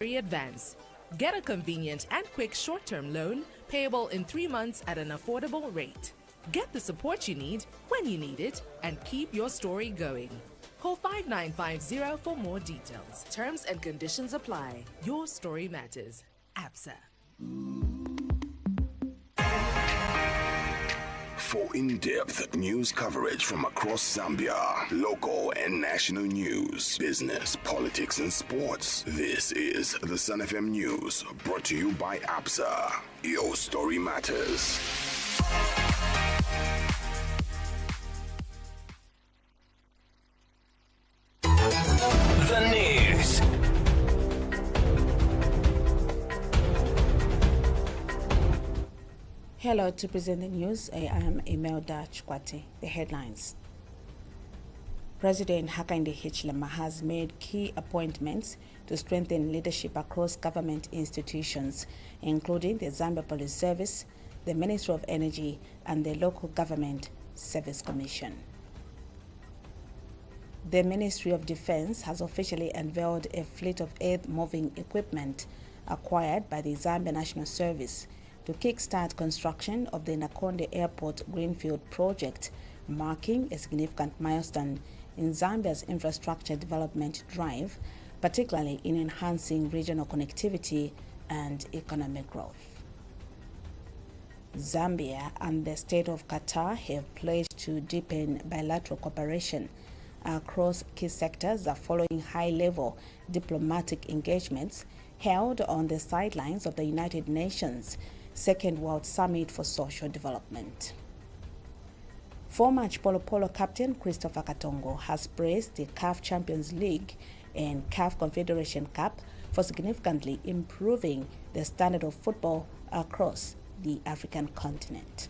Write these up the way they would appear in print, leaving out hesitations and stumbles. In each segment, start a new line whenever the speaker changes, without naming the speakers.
Advance. Get a convenient and quick short-term loan payable in 3 months at an affordable rate. Get the support you need when you need it and keep your story going. Call 5950 for more details. Terms and conditions apply. Your story matters. ABSA.
For in-depth news coverage from across Zambia, local and national news, business, politics, and sports, this is the Sun FM News, brought to you by ABSA. Your story matters.
The news.
Hello, to present the news, I am Imelda Chukwate. The headlines. President Hakainde Hichilema has made key appointments to strengthen leadership across government institutions, including the Zambia Police Service, the Ministry of Energy, and the Local Government Service Commission. The Ministry of Defense has officially unveiled a fleet of earth-moving equipment acquired by the Zambia National Service to kickstart construction of the Nakonde Airport Greenfield project, marking a significant milestone in Zambia's infrastructure development drive, particularly in enhancing regional connectivity and economic growth. Zambia and the state of Qatar have pledged to deepen bilateral cooperation across key sectors following high-level diplomatic engagements held on the sidelines of the United Nations Second World Summit for Social Development. Former Chipolo captain Christopher Katongo has praised the CAF Champions League and CAF Confederation Cup for significantly improving the standard of football across the African continent.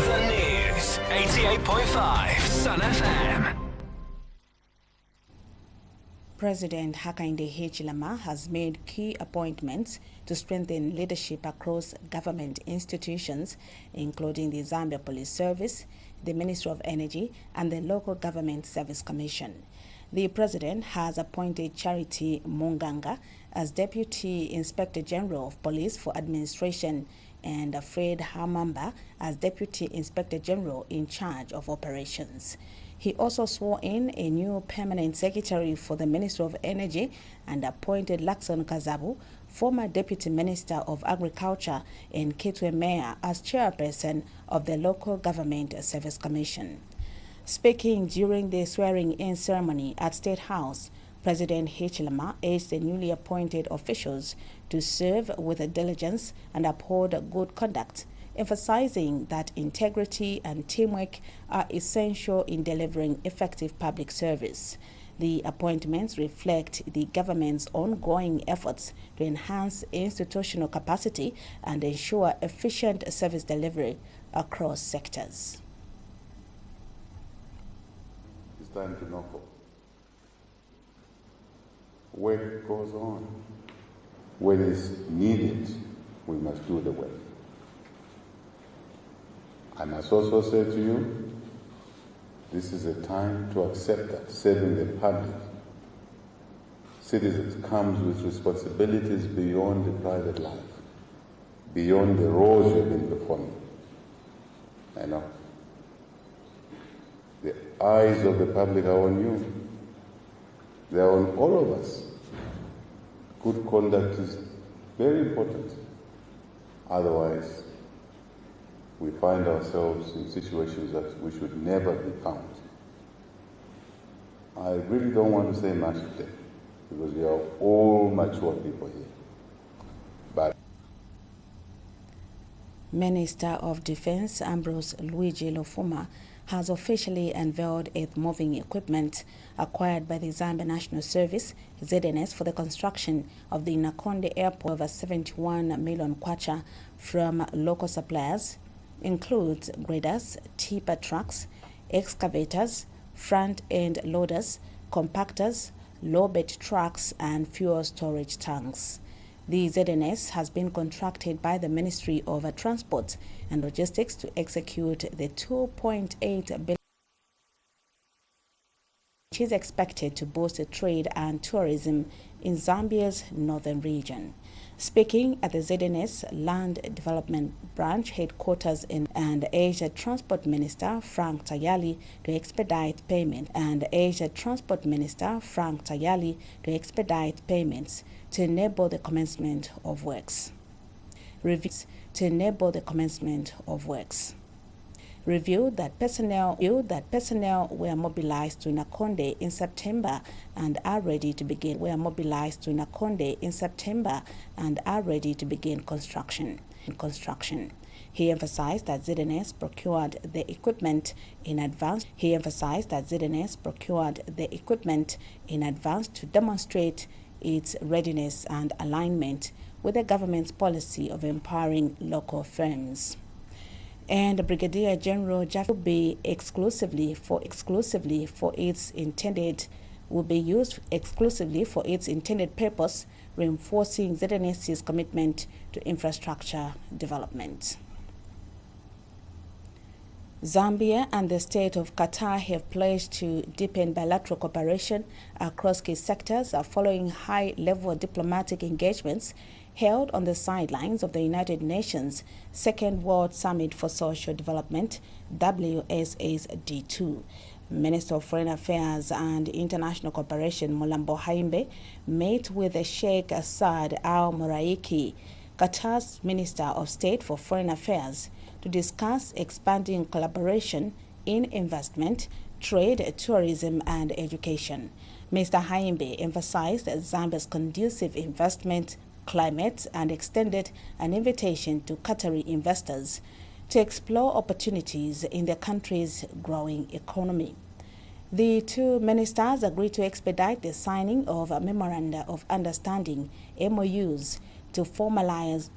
The news. 88.5 Sun FM.
President Hakainde Hichilema has made key appointments to strengthen leadership across government institutions, including the Zambia Police Service, the Ministry of Energy, and the Local Government Service Commission. The president has appointed Charity Munganga as Deputy Inspector General of Police for Administration and Fred Hamamba as Deputy Inspector General in charge of operations. He also swore in a new permanent secretary for the Ministry of Energy and appointed Lakson Kazabu, former Deputy Minister of Agriculture and Kitwe Mayor, as chairperson of the Local Government Service Commission. Speaking during the swearing-in ceremony at State House, President Hichilema urged the newly appointed officials to serve with diligence and uphold good conduct, emphasizing that integrity and teamwork are essential in delivering effective public service. The appointments reflect the government's ongoing efforts to enhance institutional capacity and ensure efficient service delivery across sectors.
It's time to knock off. Work goes on. When it's needed, we must do the work. I must also say to you, this is a time to accept that serving the public, citizens, comes with responsibilities beyond the private life, beyond the roles you've been performing. I know. The eyes of the public are on you. They are on all of us. Good conduct is very important. Otherwise, we find ourselves in situations that we should never be found. I really don't want to say much today, because we are all mature people here. But
Minister of Defense Ambrose Luigi Lofuma has officially unveiled earth-moving equipment acquired by the Zambia National Service, ZNS, for the construction of the Nakonde Airport. Over 71 million kwacha from local suppliers includes graders, tipper trucks, excavators, front-end loaders, compactors, low-bed trucks and fuel storage tanks. The ZNS has been contracted by the Ministry of Transport and Logistics to execute the 2.8 billion, which is expected to boost trade and tourism in Zambia's northern region. Speaking at the ZNS Land Development Branch headquarters and Asia Transport Minister Frank Tayali to expedite payment to enable the commencement of works. Revealed that personnel were mobilized to Nakonde in September and are ready to begin construction. He emphasized that ZNS procured the equipment in advance to demonstrate its readiness and alignment with the government's policy of empowering local firms. And Brigadier General Jack will be used exclusively for its intended purpose, reinforcing ZNS's commitment to infrastructure development. Zambia and the state of Qatar have pledged to deepen bilateral cooperation across key sectors following high-level diplomatic engagements held on the sidelines of the United Nations Second World Summit for Social Development, WSA's D2. Minister of Foreign Affairs and International Cooperation Molambo Haimbe met with Sheikh Saad Al Muraiki, Qatar's Minister of State for Foreign Affairs, to discuss expanding collaboration in investment, trade, tourism, and education. Mr. Haimbe emphasized Zambia's conducive investment climate and extended an invitation to Qatari investors to explore opportunities in the country's growing economy. The two ministers agreed to expedite the signing of a Memoranda of Understanding, MOUs, to formalize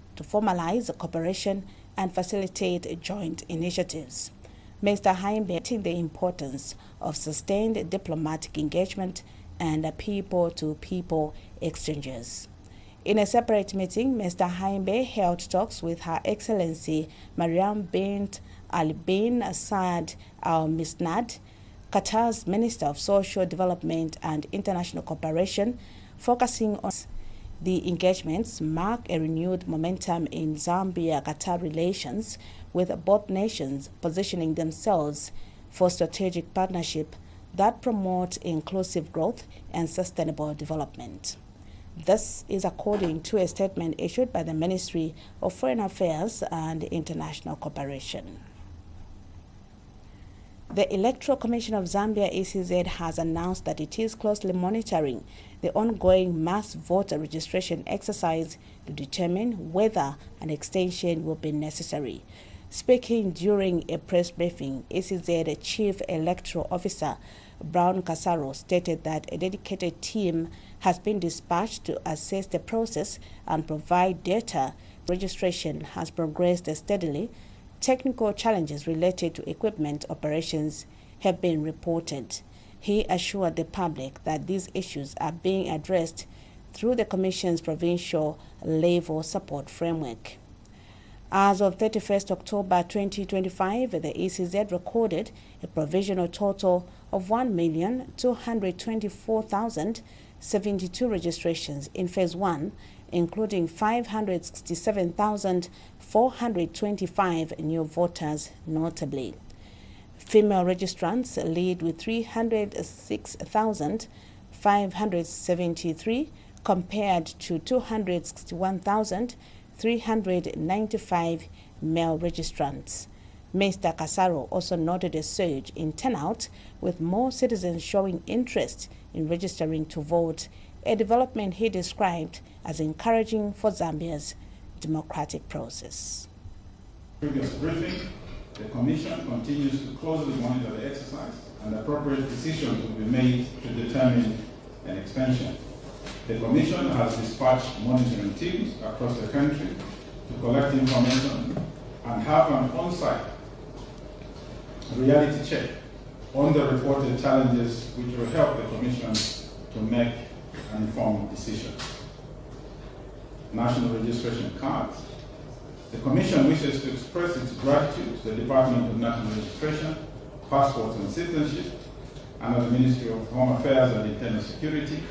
cooperation and facilitate joint initiatives. Mr. Haimbe highlighted the importance of sustained diplomatic engagement and people-to-people exchanges. In a separate meeting, Mr. Haimbe held talks with Her Excellency Mariam bint Ali bin Saad Al Misnad, Qatar's Minister of Social Development and International Cooperation, focusing on the engagements mark a renewed momentum in Zambia-Qatar relations, with both nations positioning themselves for strategic partnership that promotes inclusive growth and sustainable development. This is according to a statement issued by the Ministry of Foreign Affairs and International Cooperation. The Electoral Commission of Zambia, ECZ, has announced that it is closely monitoring the ongoing mass voter registration exercise to determine whether an extension will be necessary. Speaking during a press briefing, ECZ Chief Electoral Officer Brown Kasaro stated that a dedicated team has been dispatched to assess the process and provide data. Registration has progressed steadily. Technical challenges related to equipment operations have been reported. He assured the public that these issues are being addressed through the Commission's provincial level support framework. As of 31st October 2025, the ECZ recorded a provisional total of 1,224,072 registrations in Phase 1, including 567,425 new voters notably. Female registrants lead with 306,573 compared to 261,395 male registrants. Mr. Kasaro also noted a surge in turnout, with more citizens showing interest in registering to vote, a development he described as encouraging for Zambia's democratic process.
Previous briefing, the Commission continues to closely monitor the exercise, and appropriate decisions will be made to determine an extension. The Commission has dispatched monitoring teams across the country to collect information and have an on-site reality check on the reported challenges, which will help the Commission to make an informed decision. National registration cards. The Commission wishes to express its gratitude to the Department of National Registration, Passports and Citizenship, and the Ministry of Home Affairs and Internal Security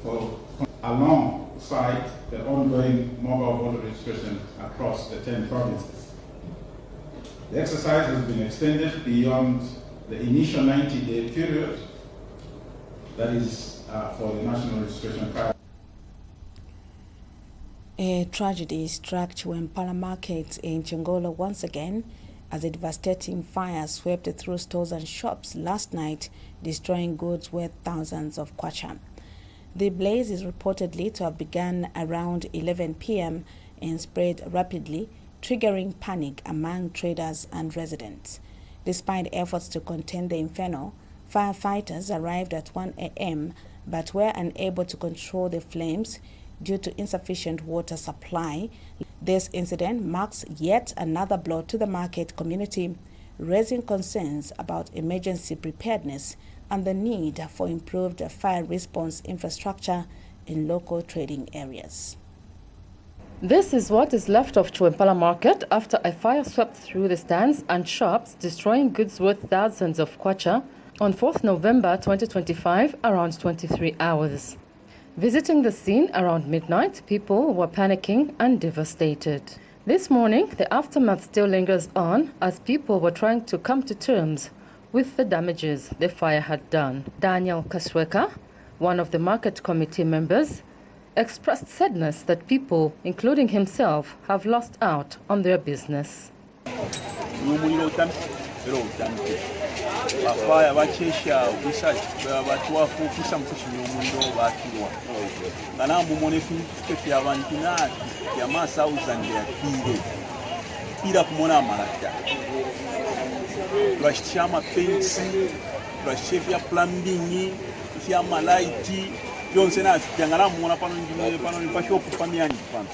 for alongside the ongoing mobile voter registration across the 10 provinces. The exercise has been extended beyond the initial 90-day period that is for the national registration card.
A tragedy struck Chiwempala Market in Chingola once again as a devastating fire swept through stores and shops last night, destroying goods worth thousands of kwacha. The blaze is reportedly to have begun around 11 p.m. and spread rapidly, triggering panic among traders and residents. Despite efforts to contain the inferno, firefighters arrived at 1 a.m. but were unable to control the flames due to insufficient water supply. This incident marks yet another blow to the market community, raising concerns about emergency preparedness and the need for improved fire response infrastructure in local trading areas.
This is what is left of Chiwempala Market after a fire swept through the stands and shops, destroying goods worth thousands of kwacha on 4th November 2025 around 23 hours. Visiting the scene around midnight, people were panicking and devastated. This morning, the aftermath still lingers on as people were trying to come to terms with the damages the fire had done. Daniel Kasweka, one of the market committee members, expressed sadness that people, including himself, have lost out on their business.
Bafaya bachesha research batwafu kisa mkushimyo mundo bakirwa kana mumone fike abantu nati ya masa uzande ya kire ira kumona amalata bashama pensi bashefya plumbing fya malaiti yonse na fyangana mumona pano ndimwe pano ni pasho kupamiani pano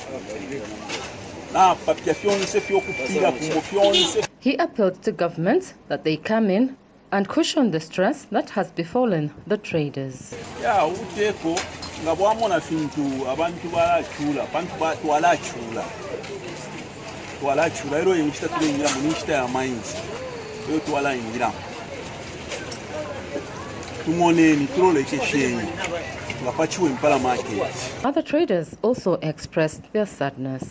na papia fyonse fyo kupira kumo fyonse.
He appealed to governments that they come in and cushion the stress that has befallen the traders.
Ya uteko ngabwamona fintu abantu balachula bantu batwalachula twalachula ero yimishita tulingira munishita ya mines yo twala ingira tumone ni troleke shenyi ngapachiwe Mpala Market.
Other traders also expressed their sadness.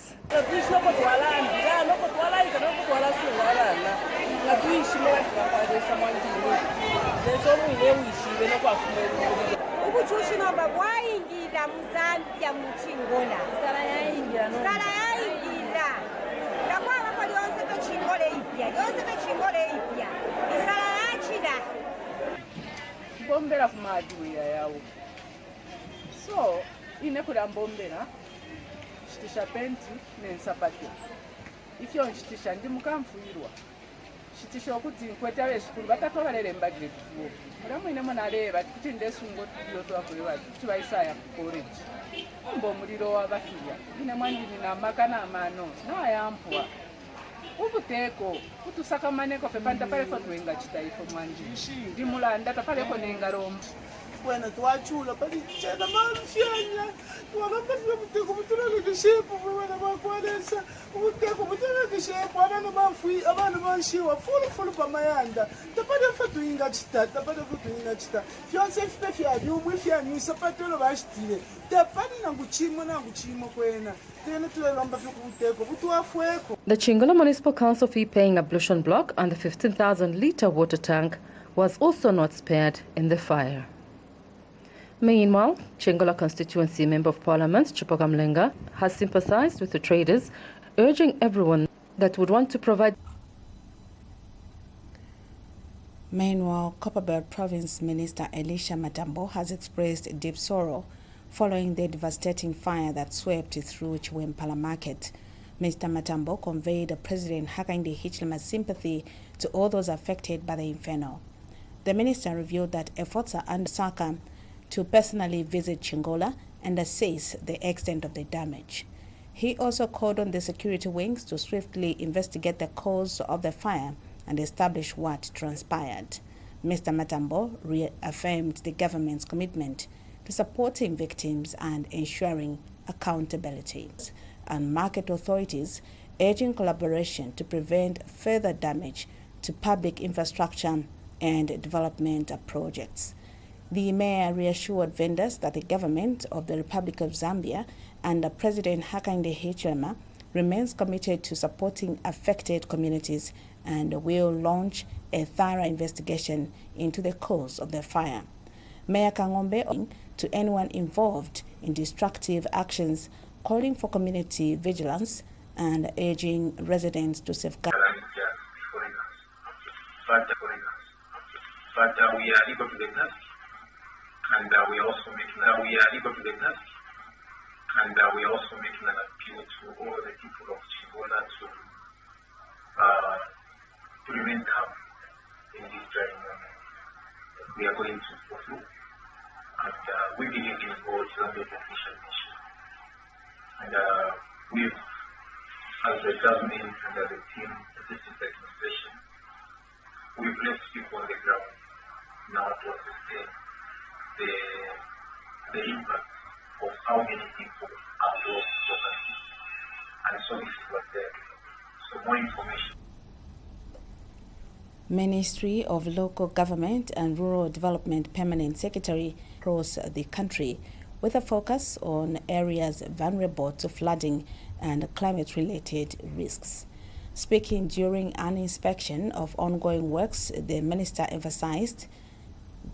So, inekula mbombera shitisha penti nensapati ifyo nshitisha ndi mukamfuirwa shitisha okuti nkweta weshukuru batatobalere mbagre tuwo muramwine munareba kuti ndesungo tuyoto akuleba tubaisaya college mbo muliro wabakirya ine mwandini na makana amano no ayampwa ubuteko kutusakamaneko fepanda pale fotwenga chitaifo mwandi ndimulanda tapaleko nengarombo
Bueno, tu achula, pero chena manfianya, tu alamba fio muteko mutuna ngishepo bwana bakwalesa, muteko mutuna ngishepo abana bafui, abana banshiwa full pamayanda. Tapade fatu inga chita, tapade fatu inga chita. Fiance fpe fia yu mwi fia nyu sapatelo bashitile. Tapade nanguchimo kwena. Tena tulamba fio muteko butu afweko.
The Chingola Municipal Council fee paying ablution block and the 15,000-litre water tank was also not spared in the fire. Meanwhile, Chingola Constituency Member of Parliament Chipoka Mlenga has sympathized with the traders, urging everyone that would want to provide.
Meanwhile, Copperbelt Province Minister Elisha Matambo has expressed deep sorrow following the devastating fire that swept through Chiwempala Market. Mr. Matambo conveyed President Hakainde Hichilema's sympathy to all those affected by the inferno. The minister revealed that efforts are under SACA to personally visit Chingola and assess the extent of the damage. He also called on the security wings to swiftly investigate the cause of the fire and establish what transpired. Mr. Matambo reaffirmed the government's commitment to supporting victims and ensuring accountability, and market authorities urging collaboration to prevent further damage to public infrastructure and development projects. The mayor reassured vendors that the government of the Republic of Zambia under President Hakainde Hichilema remains committed to supporting affected communities and will launch a thorough investigation into the cause of the fire. Mayor Kangombe to anyone involved in destructive actions, calling for community vigilance and urging residents to safeguard.
But we are equal to the task, and we are also making an appeal to all the people of Chibola to remain calm in this trying moment. We are going to go through, and we believe in God, Zambia official mission. And we've, as the government and as a team, the district administration, we place people on the ground now to understand the impact of how many people are lost property. And so this is what they're doing. So more information.
Ministry of Local Government and Rural Development Permanent Secretary across the country with a focus on areas vulnerable to flooding and climate-related risks. Speaking during an inspection of ongoing works, the minister emphasized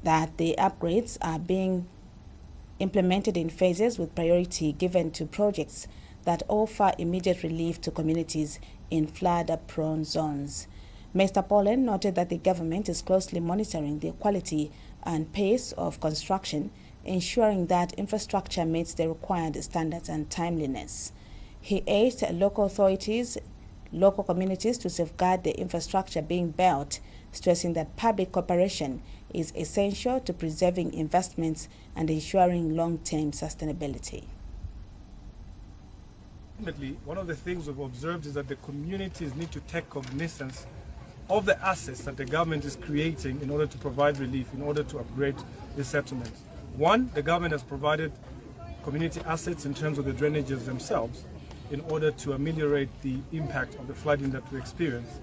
that the upgrades are being implemented in phases with priority given to projects that offer immediate relief to communities in flood-prone zones. Mr. Pollen noted that the government is closely monitoring the quality and pace of construction, ensuring that infrastructure meets the required standards and timeliness. He urged local authorities, local communities to safeguard the infrastructure being built, stressing that public cooperation is essential to preserving investments and ensuring long-term sustainability.
Ultimately, one of the things we've observed is that the communities need to take cognizance of the assets that the government is creating in order to provide relief, in order to upgrade the settlements. One, the government has provided community assets in terms of the drainages themselves in order to ameliorate the impact of the flooding that we experience.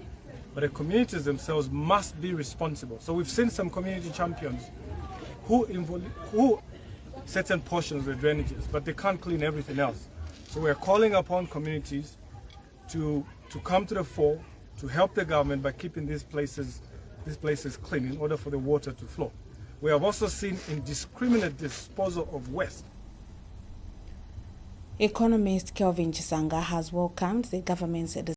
But the communities themselves must be responsible. So we've seen some community champions who certain portions of the drainages, but they can't clean everything else. So we're calling upon communities to come to the fore, to help the government by keeping these places clean in order for the water to flow. We have also seen indiscriminate disposal of waste.
Economist Kelvin Chisanga has welcomed the government's